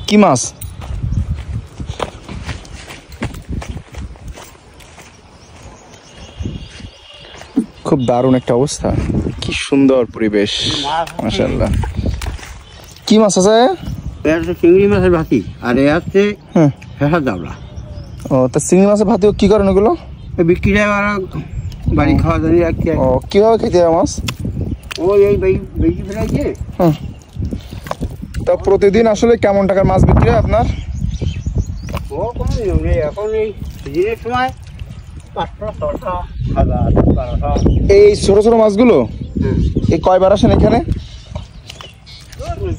কি মাছ? খুব দারুণ একটা অবস্থা, কি সুন্দর পরিবেশ, মাশাআল্লাহ। কি মাছ আছে? চিংড়ি মাছের ভাতি, আর এ হচ্ছে হেসার দাবলা। ও, তা চিংড়ি মাছের ভাতি কি করেন ওগুলো? বিক্রি যায় বাড়ি খাওয়া দাওয়া রাখতে। ও, কিভাবে খেতে হয় মাছ? ওই এই বেশি ফেলাইছে। তা প্রতিদিন আসলে কেমন টাকার মাছ বিক্রি হয় আপনার? ও কোনো নিয়ম নেই, এখন এই সিজনের সময় 500, 600, 1000, 1200। এই ছোট ছোট মাছগুলো এই কয়বার আসেন এখানে?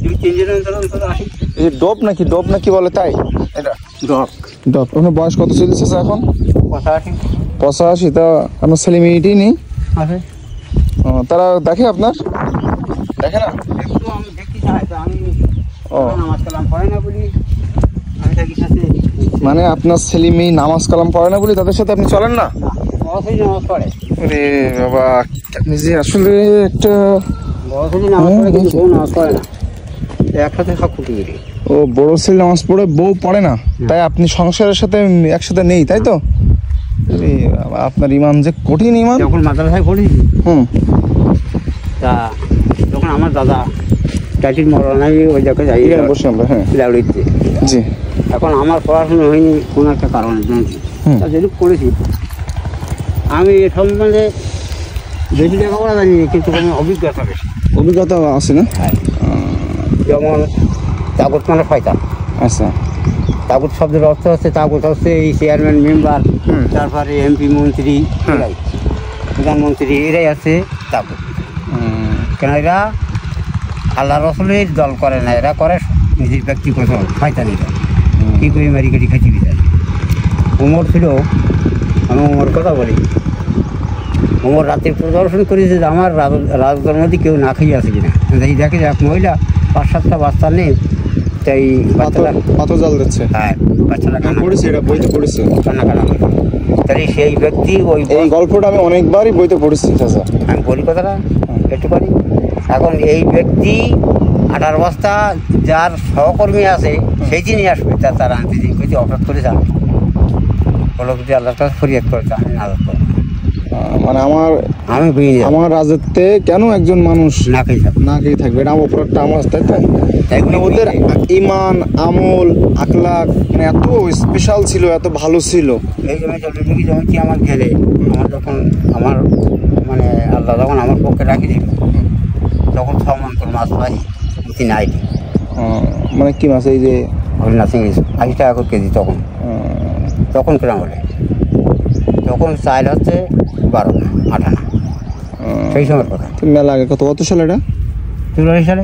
2-3 দিনের অন্তর আসি। এই ডোপ নাকি বলে তাই? এটা ডপ। আপনার বয়স কত চলছে এখন? 85। তা আপনার ছেলে মেয়েটি নেই? আছে। ও, তারা দেখে আপনার? দেখে না? একটু আমি দেখি চাই, আমি নামাজ কালাম পড়ে না বলি আমি থাকি সাথে। মানে আপনার ছেলে মেয়ে নামাজ কালাম পড়ে না বলি তাদের সাথে আপনি চলেন না? নামাজ পড়ে। আরে বাবা, আপনি যে আসলে একটা নামাজ পড়ে, কিন্তু বউ নামাজ পড়ে না, একসাথে সব ক্ষতি করি। ও, বড় ছেলে নামাজ পড়ে, বউ পড়ে না, তাই আপনি সংসারের সাথে একসাথে নেই, তাই তো? আপনার ইমান যে কঠিন ইমান। যখন মাদ্রাসায় পড়েছি তা তখন আমার দাদা চাটির মরণাই ওই জায়গায় যাই বসে আমরা। হ্যাঁ, লাউড়িতে। জি। এখন আমার পড়াশোনা হয়নি কোনো একটা কারণে, তা যেটুকু করেছি আমি এ সম্বন্ধে বেশি লেখাপড়া জানি, কিন্তু কোনো অভিজ্ঞতা আছে না? যেমন তাগুত মানে শয়তান। আচ্ছা। তাগুত শব্দের অর্থ হচ্ছে, তাগুত হচ্ছে এই চেয়ারম্যান, মেম্বার, তারপরে এমপি, মন্ত্রী, প্রধানমন্ত্রী, এরাই আছে তাগুত। কেন এরা আল্লাহ রসুলের দল করে না, এরা করে নিজের ব্যক্তিগত শয়তানিরা। কী করে মারিকাটি খাইতে বিচার। ওমর ছিল, আমি ওমর কথা বলি, ওমর রাতে প্রদর্শন করেছে যে আমার রাজধার মধ্যে কেউ না খেয়ে আছে কিনা। এই দেখে যে এক মহিলা 5-7টা বাচ্চা নেই, তাই পাথর জাল দিচ্ছে। হ্যাঁ, বাচ্চারা পড়েছে, এটা বইতে পড়েছে, কান্না তাহলে সেই ব্যক্তি ওই গল্পটা আমি অনেকবারই বইতে পড়েছি। আমি বলি কথাটা একটু পারি। এখন এই ব্যক্তি 18 বস্তা যার সহকর্মী আছে সেই দিনই আসবে, তার আনতে দিন কিছু অপরাধ করে যান বলো, যদি আল্লাহর কাছে ফরিয়াদ করেছে আমি নাজাত করবো। মানে আমার রাজত্বে কেন একজন মানুষ না খেয়ে থাকবে, এটা অপরাধটা আমার, তাই মানে ওদের ইমান, আমল, আখলাক মানে এত স্পেশাল ছিল, এত ভালো ছিল। এই জমি জমিটি আমার ঘেরে, আমার যখন আমার মানে আল্লাহ যখন আমার পক্ষে রাখি দিল, তখন 6 মণ করে মাছ পাই, 3 আইটি। মানে কি মাছ? এই যে নাসিং 80 টাকা করে কেজি তখন করে আমলে। তখন চাইল হচ্ছে 12 না 18 না, সেই সময়ের কথা। মেলা আগে। কত সালে এটা? 84 সালে।